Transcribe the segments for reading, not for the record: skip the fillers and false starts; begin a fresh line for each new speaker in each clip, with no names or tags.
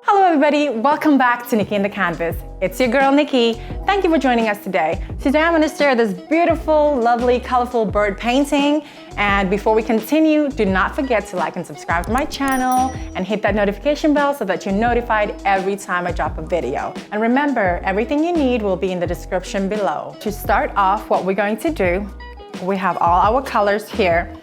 Hello everybody, welcome back to Nicci and the Canvas. It's your girl Nicci. Thank you for joining us today. Today I'm going to share this beautiful, lovely, colorful bird painting. And before we continue, do not forget to like and subscribe to my channel and hit that notification bell so that you're notified every time I drop a video. And remember, everything you need will be in the description below. To start off, what we're going to do, we have all our colors here.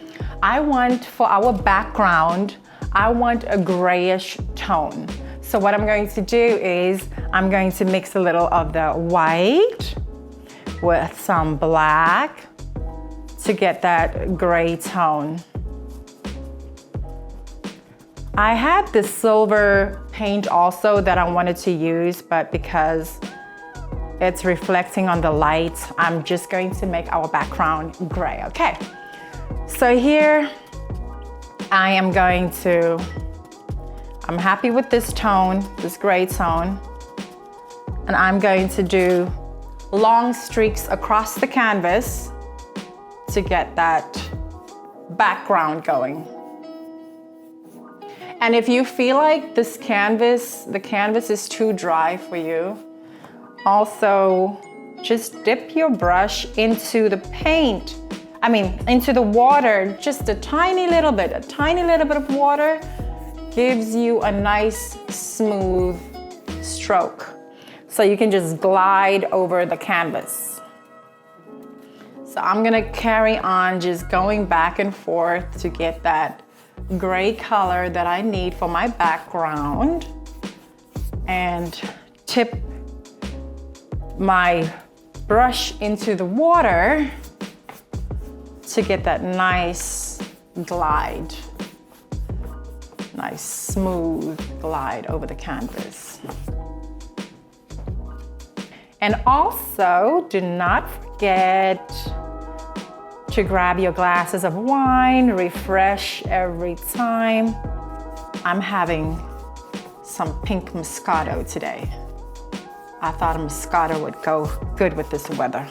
I want for our background, I want a grayish tone. So what I'm going to do is I'm going to mix a little of the white with some black to get that gray tone. I had this silver paint also that I wanted to use, but because it's reflecting on the light, I'm just going to make our background gray, okay? So here I am going to, I'm happy with this tone, this gray tone, and I'm going to do long streaks across the canvas to get that background going. And if you feel like this canvas, the canvas is too dry for you, also just dip your brush into the paint, into the water, just a tiny little bit of water gives you a nice smooth stroke. So you can just glide over the canvas. So I'm gonna carry on just going back and forth to get that gray color that I need for my background and tip my brush into the water to get that nice glide. Nice smooth glide over the canvas. And also, do not forget to grab your glasses of wine, refresh every time. I'm having some pink Moscato today. I thought a Moscato would go good with this weather.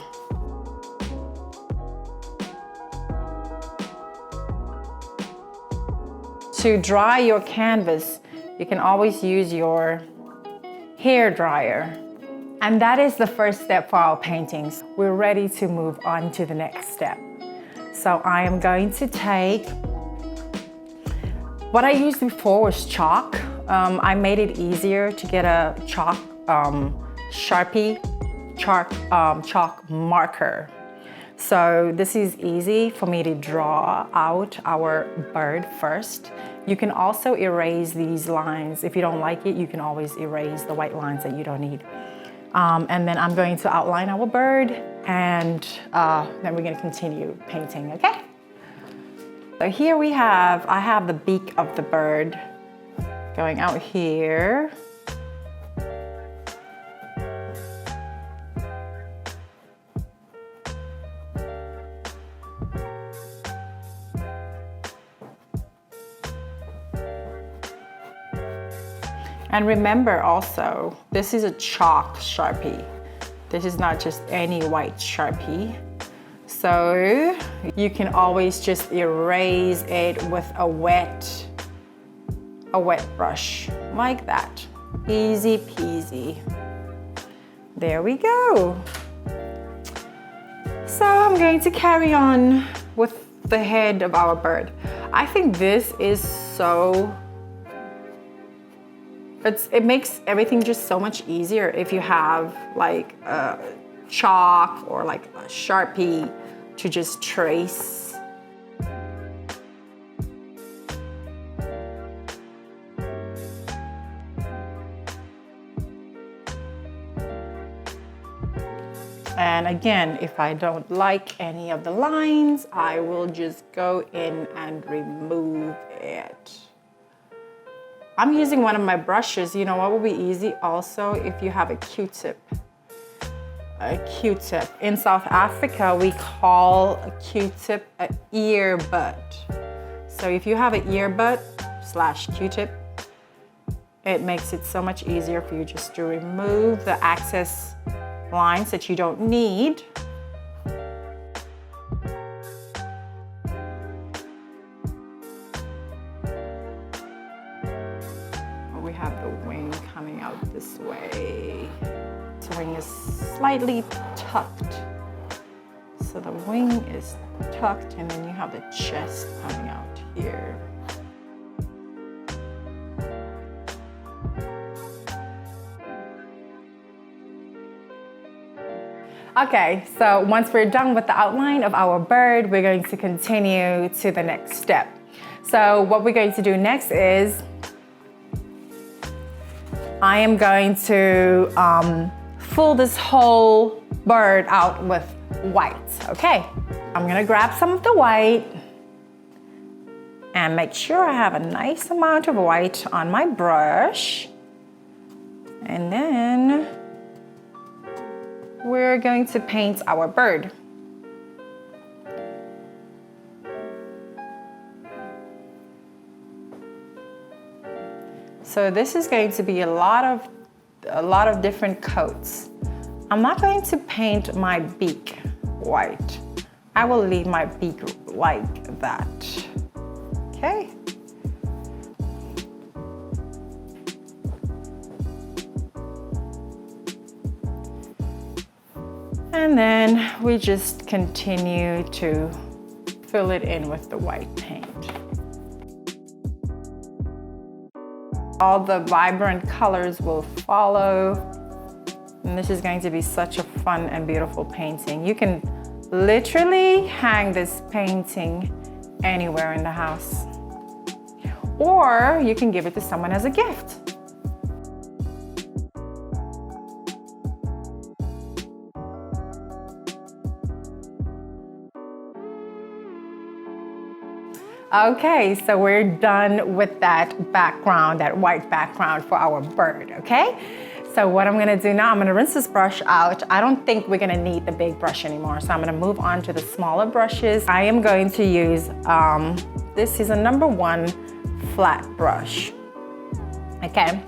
To dry your canvas, you can always use your hair dryer. And that is the first step for our paintings. We're ready to move on to the next step. So I am going to take, what I used before was chalk. I made it easier to get a chalk chalk marker. So this is easy for me to draw out our bird first. You can also erase these lines. If you don't like it, you can always erase the white lines that you don't need. And then I'm going to outline our bird and then we're gonna continue painting, okay? So here I have the beak of the bird going out here. And remember also, this is a chalk Sharpie. This is not just any white Sharpie. So you can always just erase it with a wet brush, like that. Easy peasy. There we go. So I'm going to carry on with the head of our bird. I think this is so, it makes everything just so much easier if you have like a chalk or like a Sharpie to just trace. And again, if I don't like any of the lines, I will just go in and remove it. I'm using one of my brushes. You know what would be easy also if you have a Q-tip. A Q-tip. In South Africa, we call a Q-tip an earbud. So if you have an earbud / Q-tip, it makes it so much easier for you just to remove the excess lines that you don't need. We have the wing coming out this way. The wing is slightly tucked. So the wing is tucked and then you have the chest coming out here. Okay, so once we're done with the outline of our bird, we're going to continue to the next step. So what we're going to do next is I am going to fill this whole bird out with white, okay? I'm gonna grab some of the white and make sure I have a nice amount of white on my brush. And then we're going to paint our bird. So this is going to be a lot of different coats. I'm not going to paint my beak white. I will leave my beak like that. Okay. And then we just continue to fill it in with the white paint. All the vibrant colors will follow. And this is going to be such a fun and beautiful painting. You can literally hang this painting anywhere in the house. Or you can give it to someone as a gift. Okay, so we're done with that background, that white background for our bird, okay? So what I'm gonna do now, I'm gonna rinse this brush out. I don't think we're gonna need the big brush anymore, so I'm gonna move on to the smaller brushes. I am going to use, this is a #1 flat brush, okay?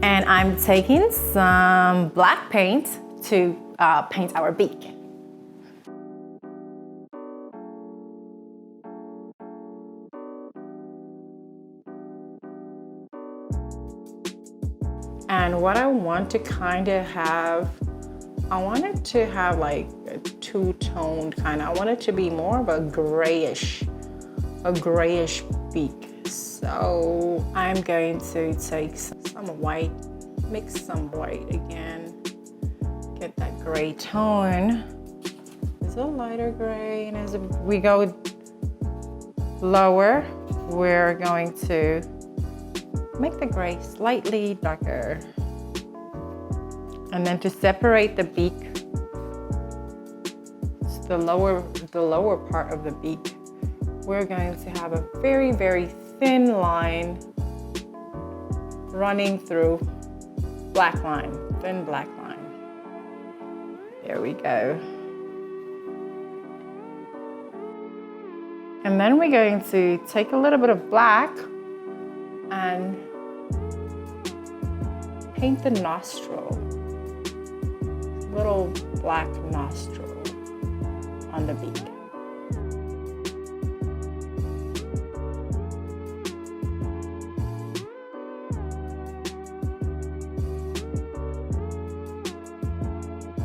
And I'm taking some black paint to paint our beak. And what I want to kind of have, I want it to have like a two-toned kind of, I want it to be more of a grayish beak. So I'm going to take some white, mix some white again, get that gray tone. It's a lighter gray, and as we go lower, we're going to make the gray slightly darker. And then to separate the beak, the lower part of the beak, we're going to have a very, very thin line running through black line, thin black line. There we go. And then we're going to take a little bit of black and paint the nostril, little black nostril on the beak.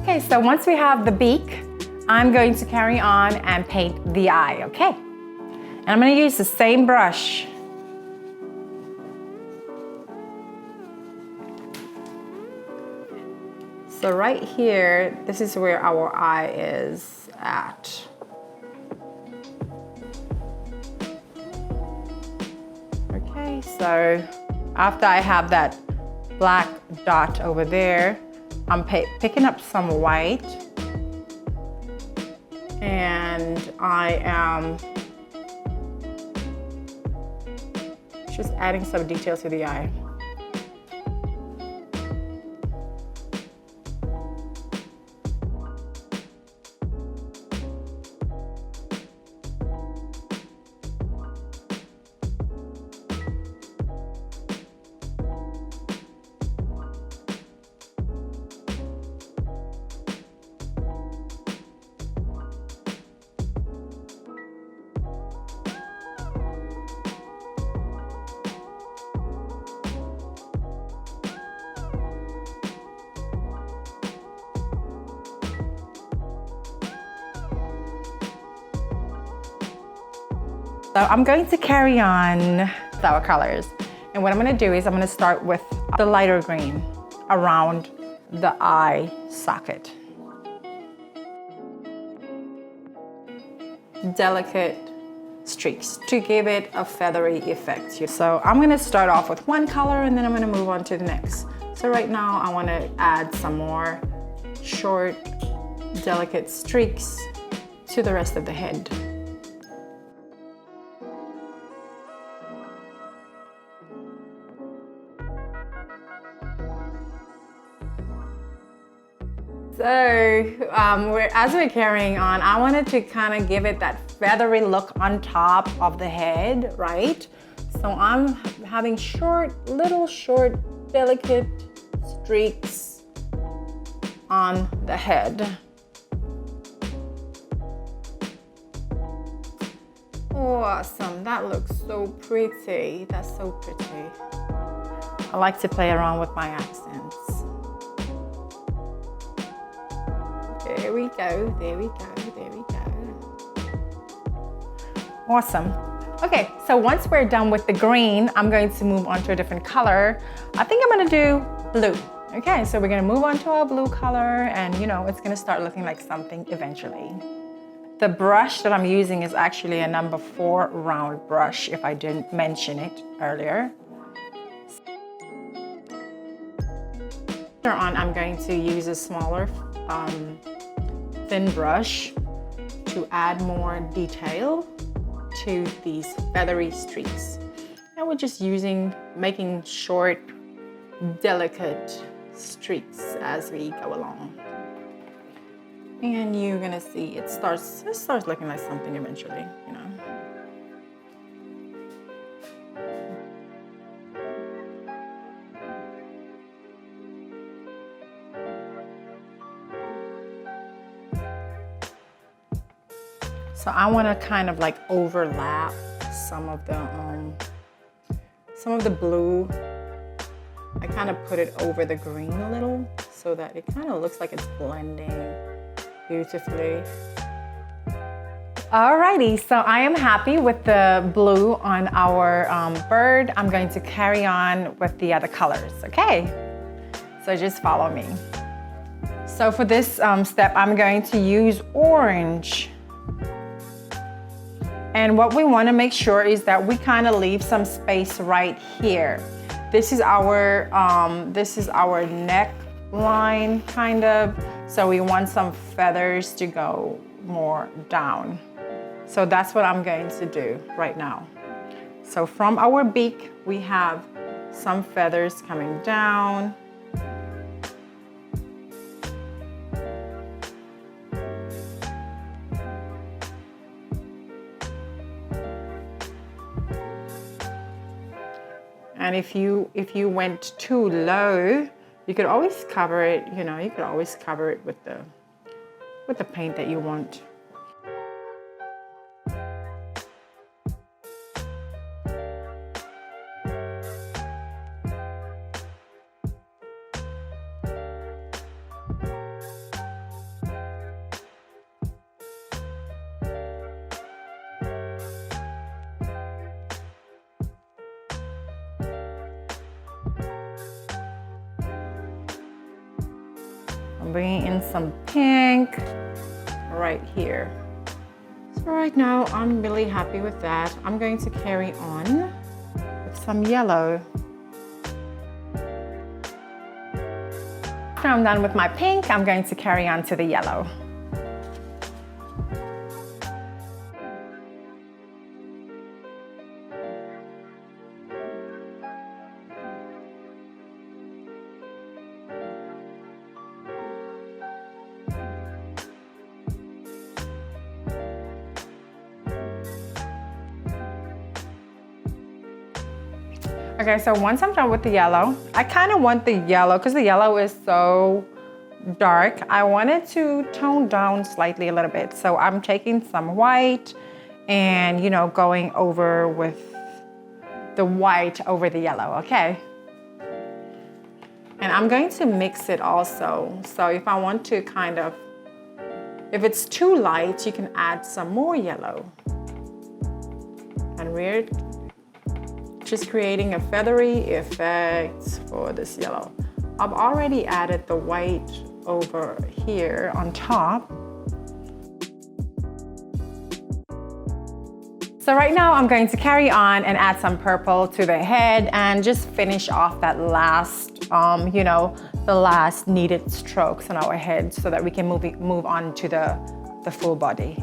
Okay, so once we have the beak, I'm going to carry on and paint the eye, okay? And I'm gonna use the same brush. So right here, this is where our eye is at. Okay, so after I have that black dot over there, I'm picking up some white, and I am just adding some details to the eye. So I'm going to carry on with our colors. And what I'm gonna do is I'm gonna start with the lighter green around the eye socket. Delicate streaks to give it a feathery effect. So I'm gonna start off with one color and then I'm gonna move on to the next. So right now I wanna add some more short, delicate streaks to the rest of the head. So as we're carrying on, I wanted to kind of give it that feathery look on top of the head, right? So I'm having little short, delicate streaks on the head. Awesome, that looks so pretty. That's so pretty. I like to play around with my accents. There we go, there we go, there we go. Awesome. Okay, so once we're done with the green, I'm going to move on to a different color. I think I'm gonna do blue. Okay, so we're gonna move on to our blue color and it's gonna start looking like something eventually. The brush that I'm using is actually a number 4 round brush, if I didn't mention it earlier. Later on, I'm going to use a smaller thin brush to add more detail to these feathery streaks. And we're just making short, delicate streaks as we go along. And you're gonna see it starts looking like something eventually, So I want to kind of like overlap some of the blue. I kind of put it over the green a little so that it kind of looks like it's blending beautifully. Alrighty, so I am happy with the blue on our bird. I'm going to carry on with the other colors, okay? So just follow me. So for this step, I'm going to use orange. And what we want to make sure is that we kind of leave some space right here. This is our neckline kind of. So we want some feathers to go more down. So that's what I'm going to do right now. So from our beak, we have some feathers coming down. And if you went too low, you could always cover it, you could always cover it with the paint that you want. I'm bringing in some pink right here. So right now, I'm really happy with that. I'm going to carry on with some yellow. After I'm done with my pink, I'm going to carry on to the yellow. Okay, so once I'm done with the yellow, I kind of want the yellow, because the yellow is so dark, I wanted to tone down slightly a little bit. So I'm taking some white and, going over with the white over the yellow, okay? And I'm going to mix it also. So if I want to if it's too light, you can add some more yellow. And we're just creating a feathery effect for this yellow. I've already added the white over here on top. So right now I'm going to carry on and add some purple to the head and just finish off that last, you know, the last needed strokes on our head so that we can move on to the full body.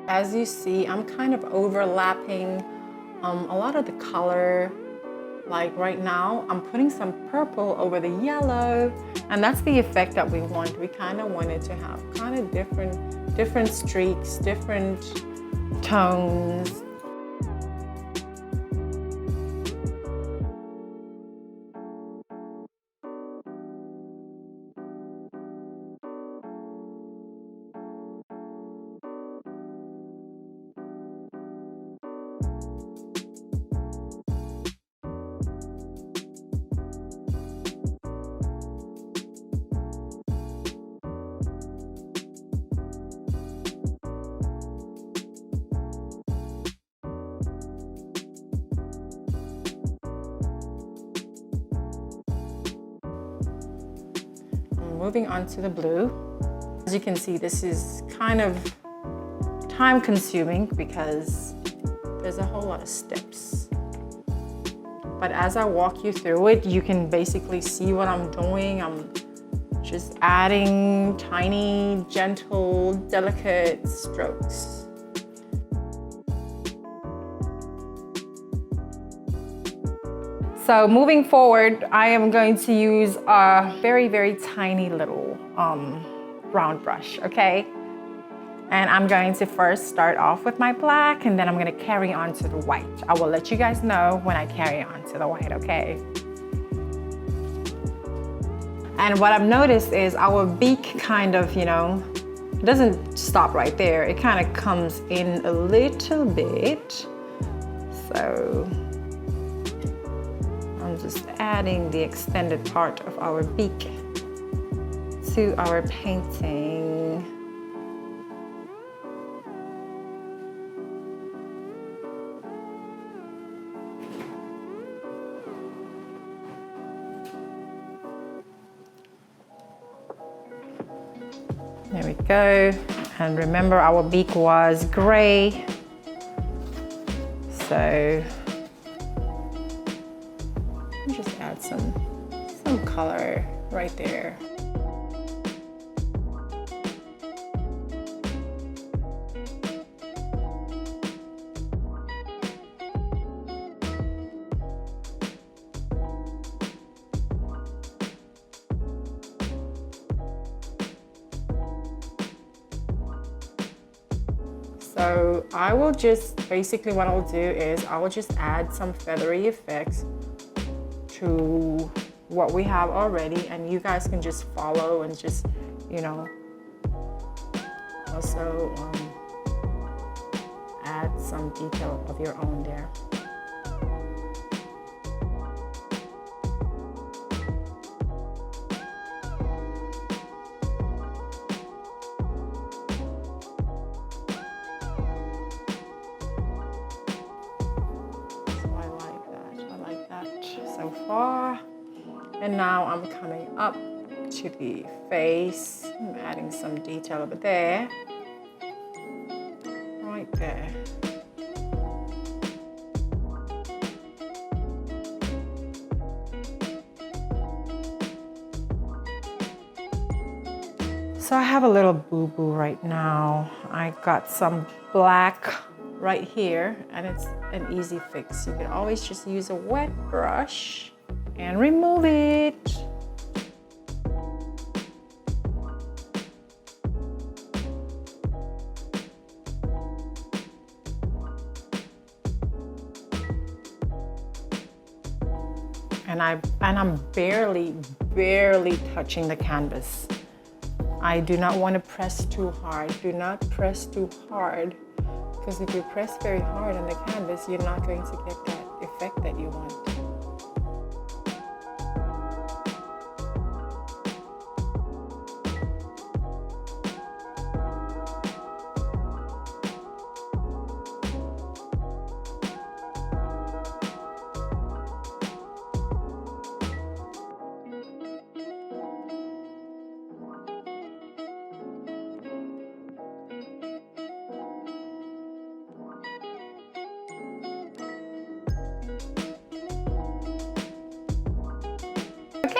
As you see, I'm kind of overlapping a lot of the color. Like right now, I'm putting some purple over the yellow, and that's the effect that we want. We kind of wanted to have kind of different streaks, different tones. Moving on to the blue. As you can see, this is kind of time consuming because there's a whole lot of steps. But as I walk you through it, you can basically see what I'm doing. I'm just adding tiny, gentle, delicate strokes. So moving forward, I am going to use a very, very tiny little round brush, okay? And I'm going to first start off with my black, and then I'm going to carry on to the white. I will let you guys know when I carry on to the white, okay? And what I've noticed is our beak kind of, you know, it doesn't stop right there. It kind of comes in a little bit. So I'm just adding the extended part of our beak to our painting. There we go. And remember, our beak was gray. So just add some color right there. So I will just, basically what I'll do is I will just add some feathery effects to what we have already, and you guys can just follow and just, you know, also add some detail of your own there. So far, and now I'm coming up to the face. I'm adding some detail over there, right there. So I have a little boo-boo right now. I got some black right here, and it's an easy fix. You can always just use a wet brush and remove it. And I'm barely touching the canvas. I do not want to press too hard. Do not press too hard, because if you press very hard on the canvas, you're not going to get that effect that you want.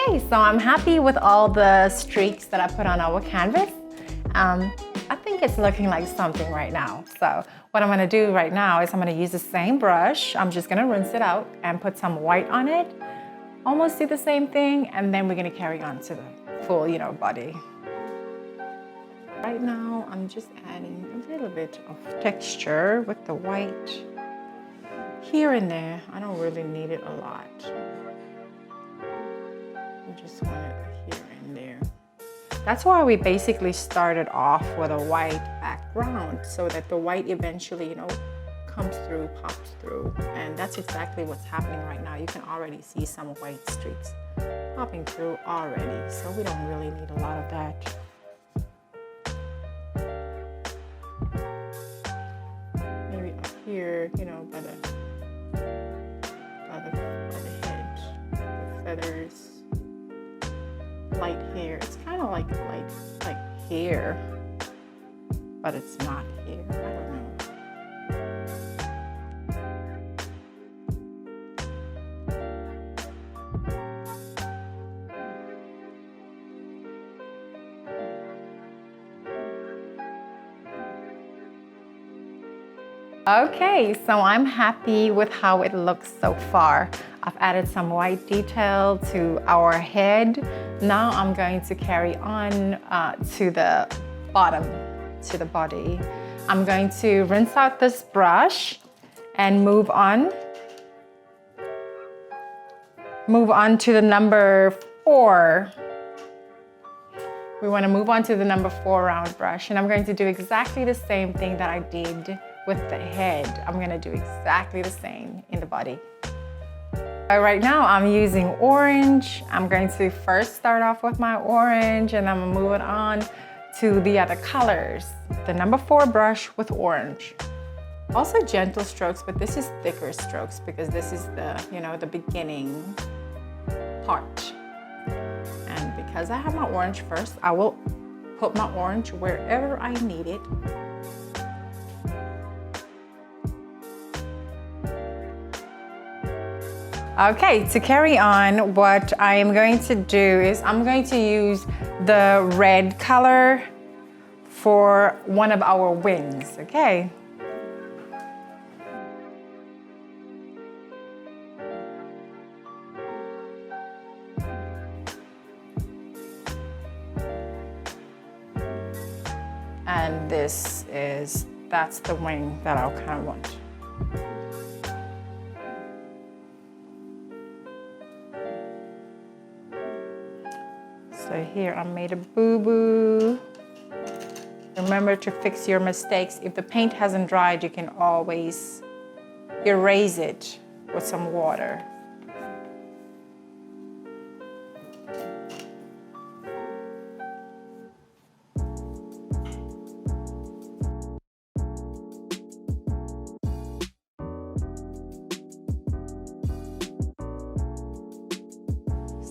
Okay, so I'm happy with all the streaks that I put on our canvas. I think it's looking like something right now. So what I'm gonna do right now is I'm gonna use the same brush. I'm just gonna rinse it out and put some white on it. Almost do the same thing, and then we're gonna carry on to the full, body. Right now, I'm just adding a little bit of texture with the white here and there. I don't really need it a lot. Just want it here and there. That's why we basically started off with a white background, so that the white eventually, comes through, pops through. And that's exactly what's happening right now. You can already see some white streaks popping through already, so we don't really need a lot of that. Maybe up here, by the head, the feathers. Light hair. It's kind of like hair, but it's not hair. I don't know. Okay, so I'm happy with how it looks so far. I've added some white detail to our head. Now I'm going to carry on to the bottom, to the body. I'm going to rinse out this brush and move on. Move on to the number 4. We want to move on to the number 4 round brush, and I'm going to do exactly the same thing that I did with the head. I'm going to do exactly the same in the body. Right now I'm using orange. I'm going to first start off with my orange, and I'm moving on to the other colors. The number 4 brush with orange. Also gentle strokes, but this is thicker strokes because this is the, the beginning part. And because I have my orange first, I will put my orange wherever I need it. Okay, to carry on, what I am going to do is I'm going to use the red color for one of our wings, okay? And that's the wing that I kind of want. So here I made a boo-boo. Remember to fix your mistakes. If the paint hasn't dried, you can always erase it with some water.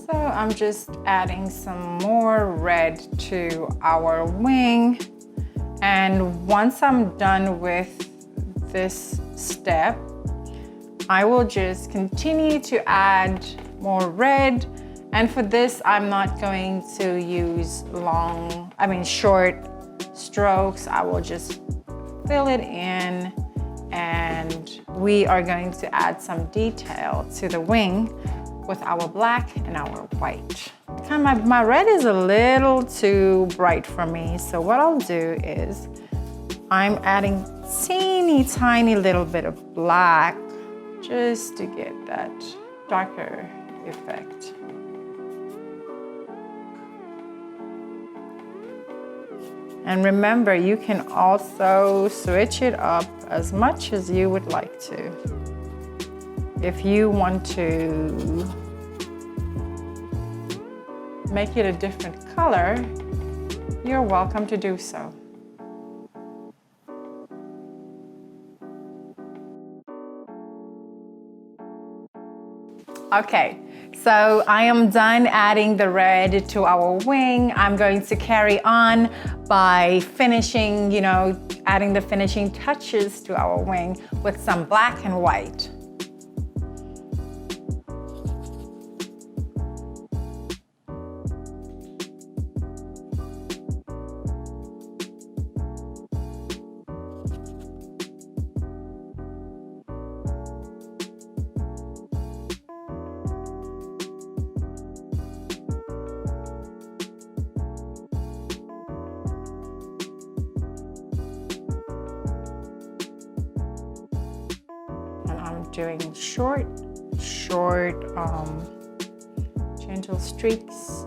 So I'm just adding some more red to our wing. And once I'm done with this step, I will just continue to add more red. And for this, I'm not going to use short strokes. I will just fill it in, and we are going to add some detail to the wing with our black and our white. My red is a little too bright for me, so what I'll do is I'm adding teeny tiny little bit of black just to get that darker effect. And remember, you can also switch it up as much as you would like to. If you want to make it a different color, you're welcome to do so. Okay, so I am done adding the red to our wing. I'm going to carry on by finishing, adding the finishing touches to our wing with some black and white. Doing short, gentle streaks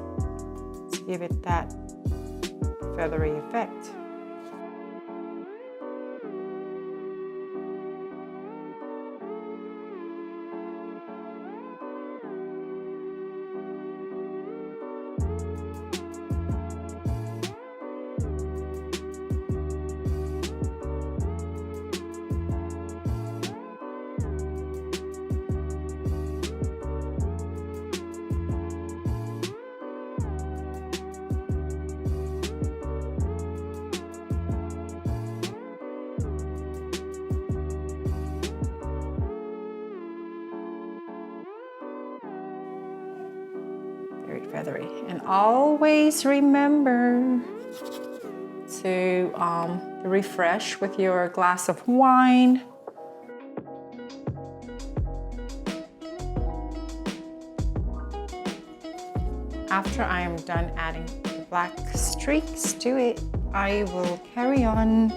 to give it that feathery effect. Feathery. And always remember to refresh with your glass of wine. After I am done adding the black streaks to it, I will carry on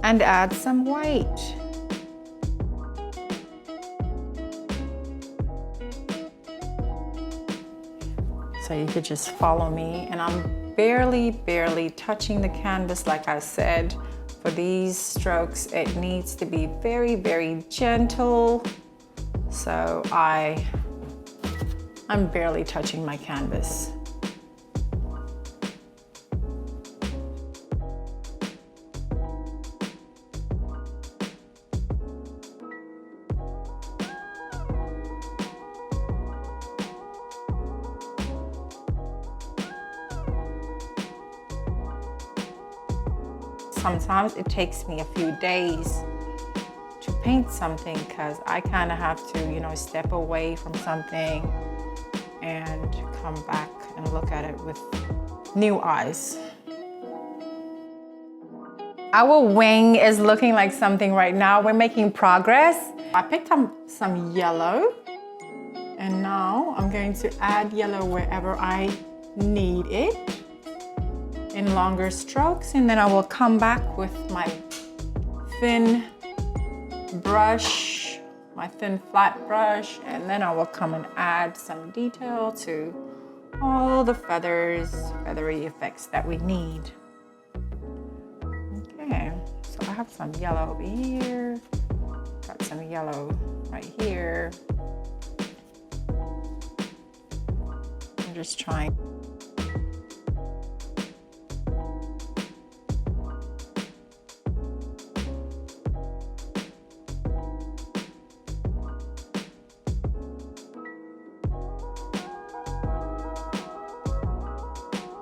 and add some white. So you could just follow me, and I'm barely touching the canvas. Like I said, for these strokes, it needs to be very gentle. So I'm barely touching my canvas. Sometimes it takes me a few days to paint something because I kind of have to, step away from something and come back and look at it with new eyes. Our wing is looking like something right now. We're making progress. I picked up some yellow, and now I'm going to add yellow wherever I need it in longer strokes, and then I will come back with my thin brush, my thin flat brush, and then I will come and add some detail to all the feathery effects that we need. Okay, so I have some yellow over here, got some yellow right here. I'm just trying.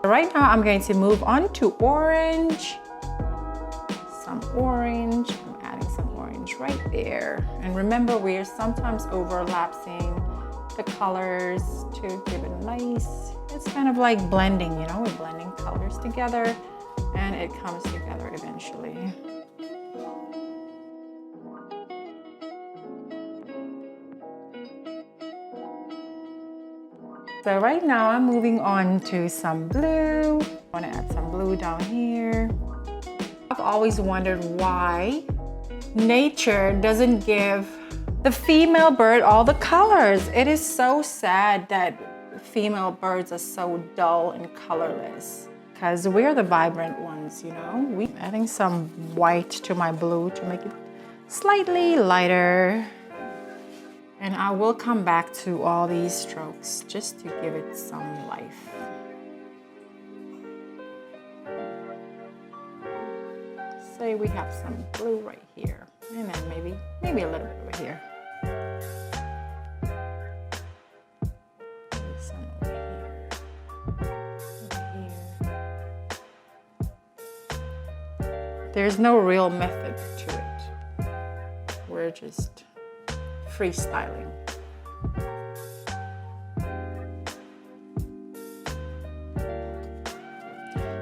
Right now I'm going to move on to orange. Some orange, I'm adding some orange right there. And remember, we are sometimes overlapping the colors to give it a nice, it's kind of like blending, we're blending colors together and it comes together eventually. So right now I'm moving on to some blue. I want to add some blue down here. I've always wondered why nature doesn't give The female bird, all the colors. It is so sad that female birds are so dull and colorless because we're the vibrant ones, you know? We're adding some white to my blue to make it slightly lighter. And I will come back to all these strokes just to give it some life. Say we have some blue right here, and then maybe a little bit over here. Maybe some over here. There's no real method to it. We're just freestyling.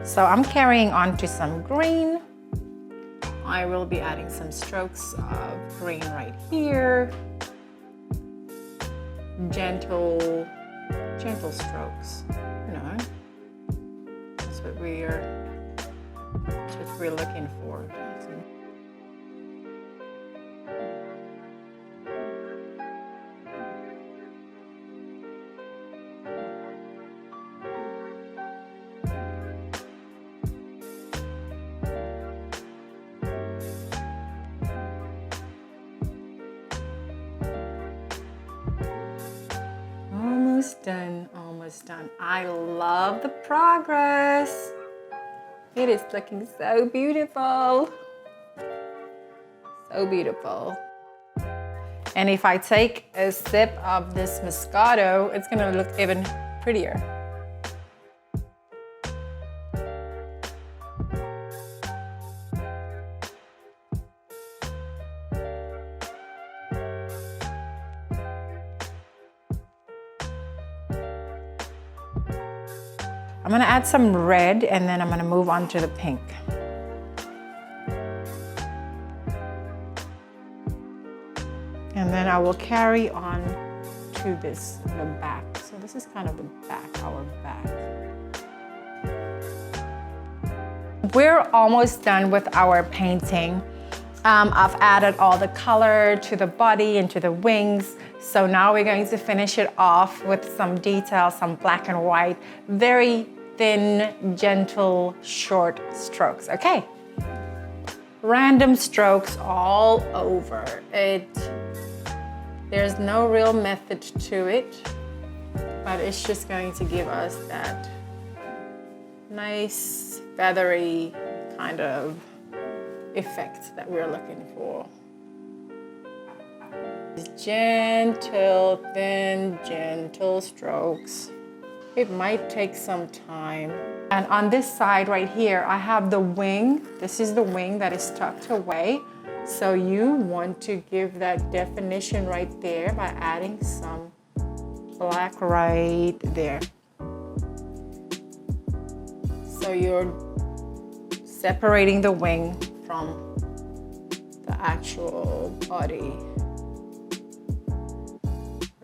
So I'm carrying on to some green. I will be adding some strokes of green right here. Gentle strokes, you know. That's what we're looking for. Almost done. I love the progress. It is looking so beautiful. So beautiful. And if I take a sip of this Moscato, it's gonna look even prettier. I'm gonna add some red and then I'm gonna move on to the pink. And then I will carry on to the back. So this is kind of the back, our back. We're almost done with our painting. I've added all the color to the body and to the wings. So now we're going to finish it off with some detail, some black and white, very thin, gentle, short strokes, okay? Random strokes all over it. There's no real method to it, but it's just going to give us that nice, feathery kind of effect that we're looking for. Gentle, thin, gentle strokes. It might take some time. And on this side right here, I have the wing. This is the wing that is tucked away. So you want to give that definition right there by adding some black right there. So you're separating the wing from the actual body.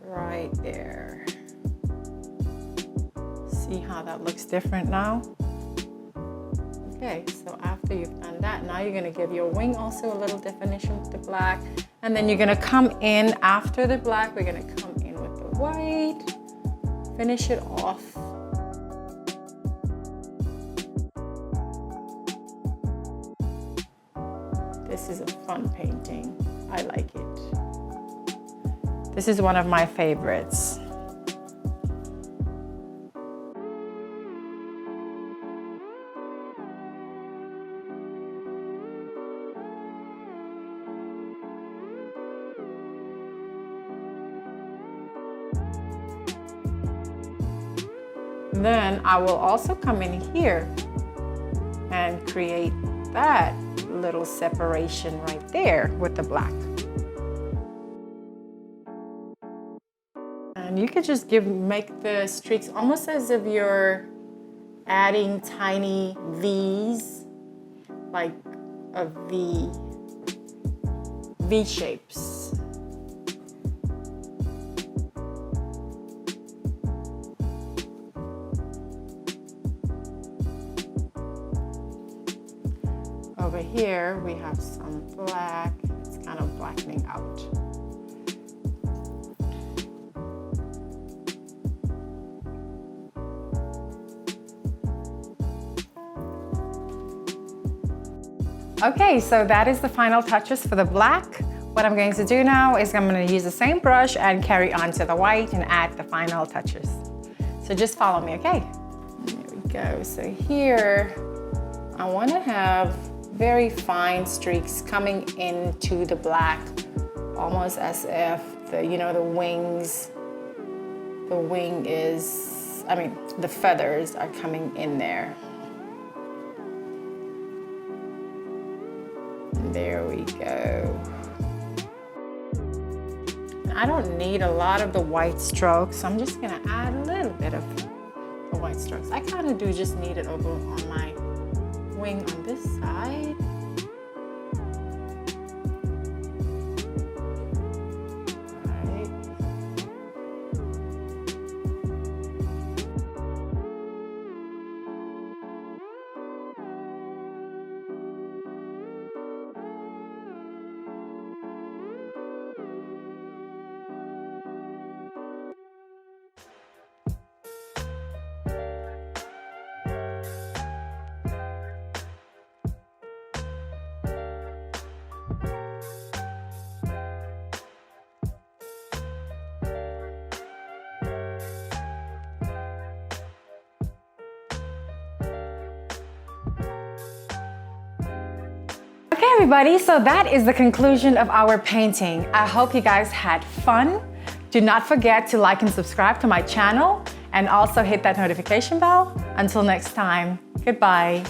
Right there. See how that looks different now? Okay, so after you've done that, now you're gonna give your wing also a little definition with the black, and then you're gonna come in after the black, we're gonna come in with the white, finish it off. This is a fun painting. I like it. This is one of my favorites. Then I will also come in here and create that little separation right there with the black. And you could just make the streaks almost as if you're adding tiny V's, like a V shapes. Over here we have some black. It's kind of blackening out. Okay, so that is the final touches for the black. What I'm going to do now is I'm going to use the same brush and carry on to the white and add the final touches. So just follow me, okay? There we go. So here, I want to have very fine streaks coming into the black, almost as if the the feathers are coming in there. There we go. I don't need a lot of the white strokes, so I'm just gonna add a little bit of the white strokes. I kind of do just need it over on my wing on this side. Okay, everybody, so that is the conclusion of our painting. I hope you guys had fun. Do not forget to like and subscribe to my channel and also hit that notification bell. Until next time, goodbye.